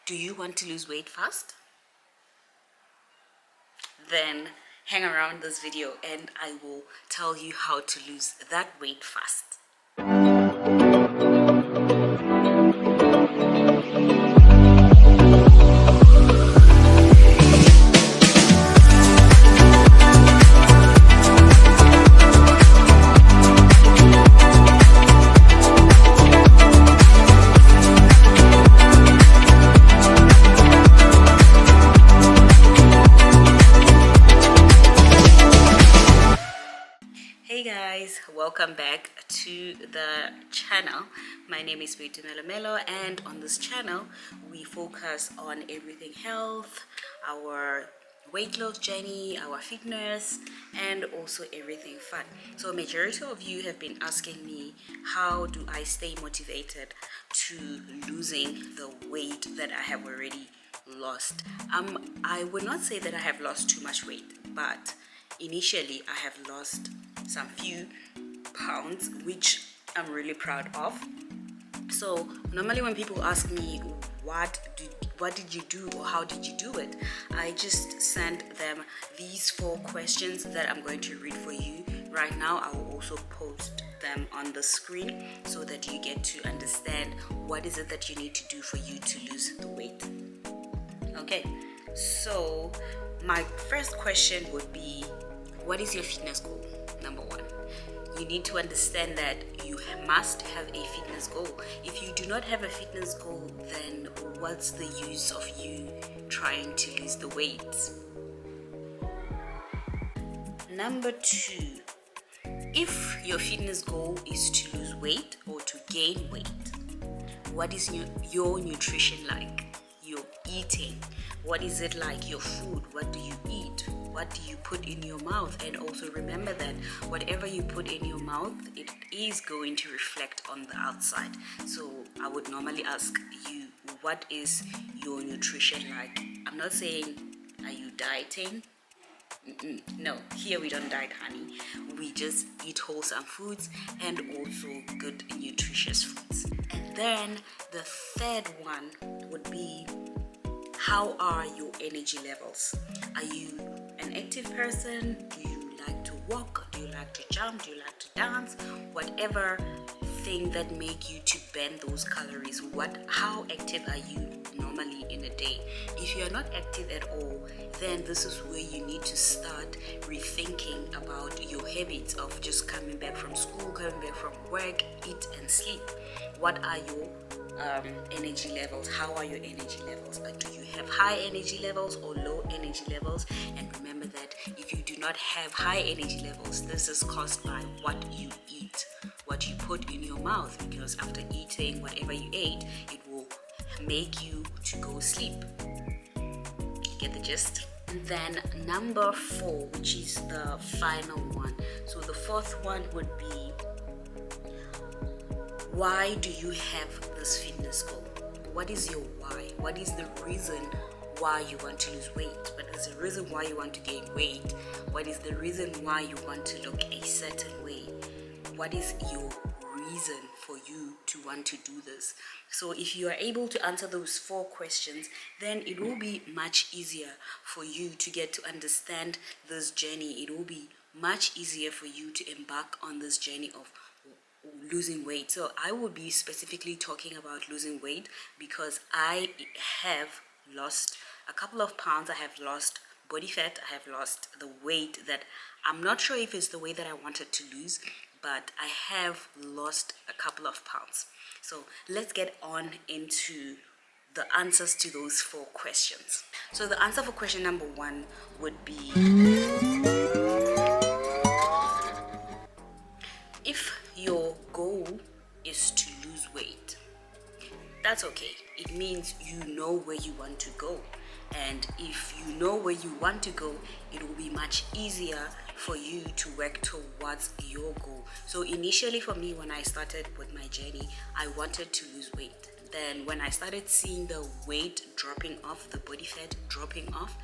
Do you want to lose weight fast? Then hang around this video and I will tell you how to lose that weight fast. Hey guys, welcome back to the channel. My name is Melo, and on this channel we focus on everything health, our weight loss journey, our fitness, and also everything fun. So majority of you have been asking me, how do I stay motivated to losing the weight that I have already lost? I would not say that I have lost too much weight, but initially I have lost some few pounds, which I'm really proud of. So normally when people ask me what did you do or how did you do it, I just send them these 4 questions that I'm going to read for you right now. I will also post them on the screen so that you get to understand what is it that you need to do for you to lose the weight. Okay, so my first question would be, what is your fitness goal? Number 1, you need to understand that you must have a fitness goal. If you do not have a fitness goal, then what's the use of you trying to lose the weight? Number 2, if your fitness goal is to lose weight or to gain weight, what is your nutrition like? Your eating, what is it like? Your food, what do you eat? What do you put in your mouth? And also remember that whatever you put in your mouth, it is going to reflect on the outside. So I would normally ask you, what is your nutrition like? I'm not saying, are you dieting? No, here we don't diet, honey. We just eat wholesome foods and also good nutritious foods. And then the third one would be, how are your energy levels? Are you an active person? Do you like to walk? Do you like to jump? Do you like to dance? Whatever thing that make you to burn those calories. How active are you normally in a day? If you are not active at all, then this is where you need to start rethinking about your habits of just coming back from school, coming back from work, eat and sleep. What are your energy levels? How are your energy levels? Do you have high energy levels or low energy levels? And remember that if you do not have high energy levels, this is caused by what you eat, what you put in your mouth, because after eating whatever you ate, it will make you to go sleep. Get the gist? And then number 4, which is the final one. So the 4th one would be, why do you have this fitness goal? What is your why? What is the reason why you want to lose weight? What is the reason why you want to gain weight? What is the reason why you want to look a certain way? What is your reason for you to want to do this? So if you are able to answer those 4 questions, then it will be much easier for you to get to understand this journey. It will be much easier for you to embark on this journey of losing weight. So I will be specifically talking about losing weight because I have lost a couple of pounds. I have lost body fat. I have lost the weight that I'm not sure if it's the weight that I wanted to lose, but I have lost a couple of pounds. So let's get on into the answers to those 4 questions. So the answer for question number 1 would be, if your goal is to lose weight, that's okay. It means you know where you want to go. And if you know where you want to go, it will be much easier for you to work towards your goal. So initially for me, when I started with my journey, I wanted to lose weight. Then when I started seeing the weight dropping off, the body fat dropping off,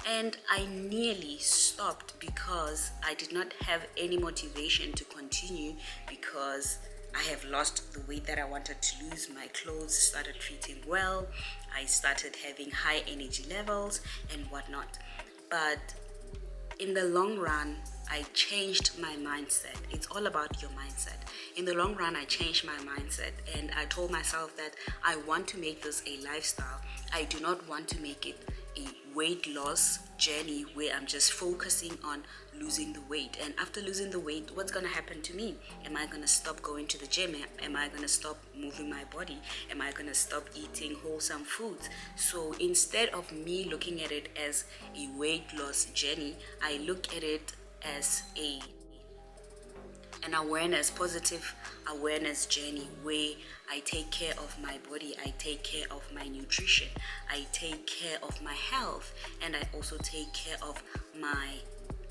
and I nearly stopped because I did not have any motivation to continue, because I have lost the weight that I wanted to lose. My clothes started fitting well. I started having high energy levels and whatnot. But in the long run, I changed my mindset. It's all about your mindset. In the long run, I changed my mindset and I told myself that I want to make this a lifestyle. I do not want to make it a weight loss journey where I'm just focusing on losing the weight. And after losing the weight, what's going to happen to me? Am I going to stop going to the gym? Am I going to stop moving my body? Am I going to stop eating wholesome foods? So instead of me looking at it as a weight loss journey, I look at it as an awareness, positive awareness journey where I take care of my body, I take care of my nutrition, I take care of my health, and I also take care of my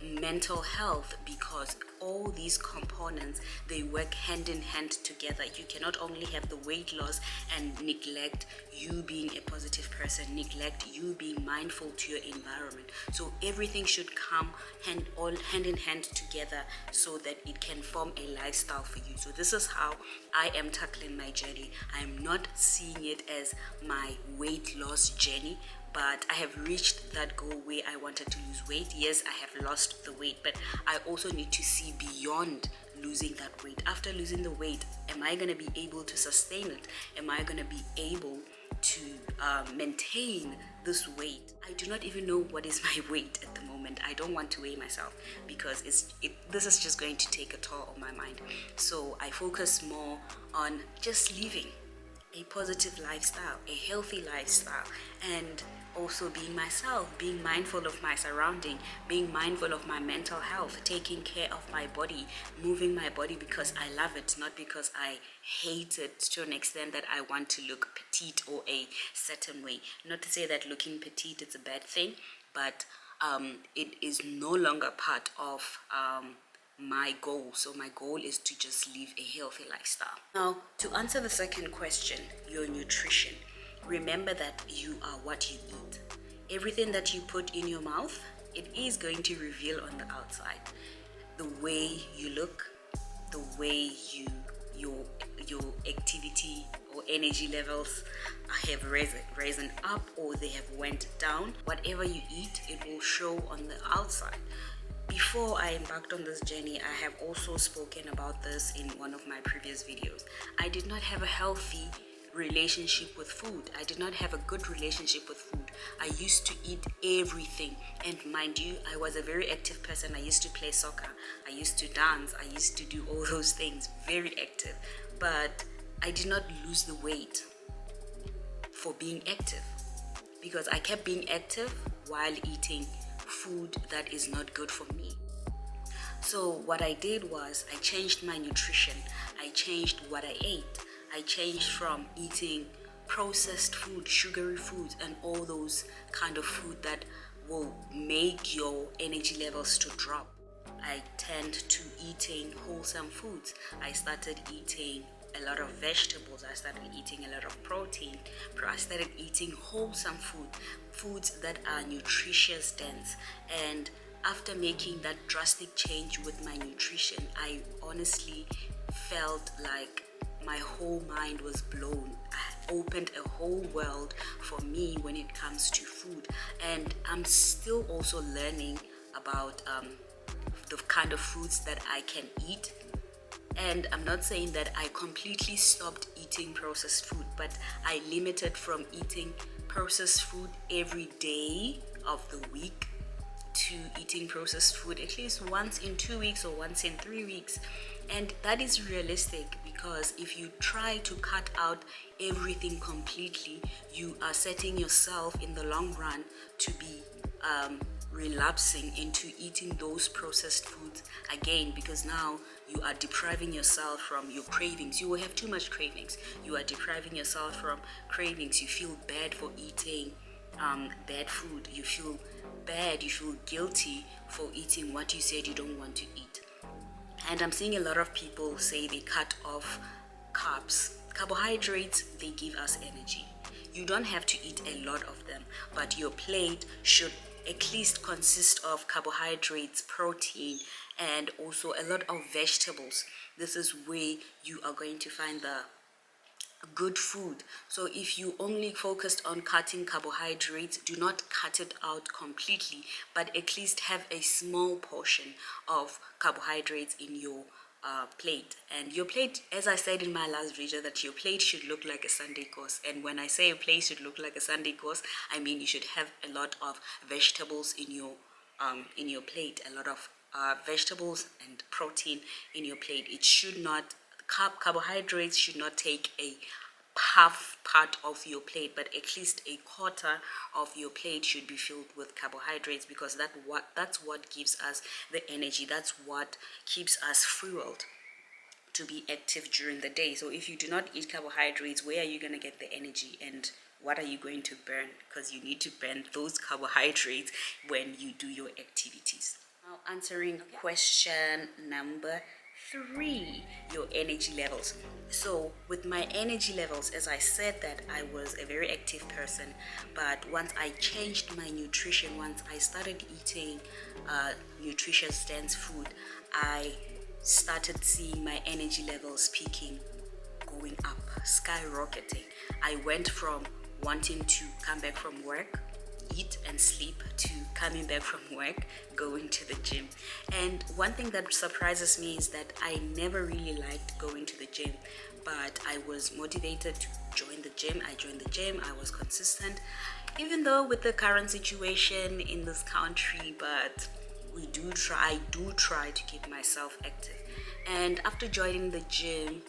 mental health, because all these components, they work hand in hand together. You cannot only have the weight loss and neglect you being a positive person, neglect you being mindful to your environment. So everything should come hand in hand together so that it can form a lifestyle for you. So this is how I am tackling my journey. I'm not seeing it as my weight loss journey, but I have reached that goal where I wanted to lose weight. Yes, I have lost the weight, but I also need to see beyond losing that weight. After losing the weight, am I going to be able to sustain it? Am I going to be able to maintain this weight? I do not even know what is my weight at the moment. I don't want to weigh myself because this is just going to take a toll on my mind. So I focus more on just living a positive lifestyle, a healthy lifestyle, and also being myself, being mindful of my surrounding, being mindful of my mental health, taking care of my body, moving my body because I love it, not because I hate it to an extent that I want to look petite or a certain way. Not to say that looking petite is a bad thing, but it is no longer part of my goal. So my goal is to just live a healthy lifestyle. Now, to answer the second question, your nutrition, remember that you are what you eat. Everything that you put in your mouth, it is going to reveal on the outside. The way you look, the way your activity or energy levels have risen up or they have went down. Whatever you eat, it will show on the outside. Before I embarked on this journey, I have also spoken about this in one of my previous videos. I did not have a healthy relationship with food. I did not have a good relationship with food. I used to eat everything, and mind you, I was a very active person. I used to play soccer, I used to dance, I used to do all those things, very active, but I did not lose the weight for being active because I kept being active while eating food that is not good for me. So what I did was I changed my nutrition. I changed what I ate. I changed from eating processed food, sugary foods, and all those kind of food that will make your energy levels to drop. I tend to eating wholesome foods. I started eating a lot of vegetables. I started eating a lot of protein. I started eating wholesome foods that are nutritious dense. And after making that drastic change with my nutrition, I honestly felt like my whole mind was blown. I opened a whole world for me when it comes to food. And I'm still also learning about the kind of foods that I can eat. And I'm not saying that I completely stopped eating processed food, but I limited from eating processed food every day of the week to eating processed food at least once in 2 weeks or once in 3 weeks. And that is realistic because if you try to cut out everything completely, you are setting yourself in the long run to be relapsing into eating those processed foods again, because now you are depriving yourself from your cravings. You will have too much cravings. You are depriving yourself from cravings. You feel bad for eating bad food. You feel bad, you feel guilty for eating what you said you don't want to eat. And I'm seeing a lot of people say they cut off carbs. Carbohydrates, they give us energy. You don't have to eat a lot of them, but your plate should at least consist of carbohydrates, protein, and also a lot of vegetables. This is where you are going to find the good food. So if you only focused on cutting carbohydrates, do not cut it out completely, but at least have a small portion of carbohydrates in your plate. And your plate, as I said in my last video, that your plate should look like a Sunday course. And when I say a plate should look like a Sunday course, I mean you should have a lot of vegetables in your plate, a lot of vegetables and protein in your plate. It should not, carbohydrates should not take a half part of your plate, but at least a quarter of your plate should be filled with carbohydrates, because that's what gives us the energy. That's what keeps us fueled to be active during the day. So if you do not eat carbohydrates, where are you going to get the energy, and what are you going to burn? Because you need to burn those carbohydrates when you do your activities. Now, answering question number 3, your energy levels. So with my energy levels, as I said, that I was a very active person, but once I changed my nutrition, once I started eating nutritious dense food, I started seeing my energy levels peaking, going up, skyrocketing. I went from wanting to come back from work, eat and sleep, to coming back from work, going to the gym. And one thing that surprises me is that I never really liked going to the gym, but I was motivated to join the gym. I joined the gym, I was consistent, even though with the current situation in this country, but I do try to keep myself active. And after joining the gym,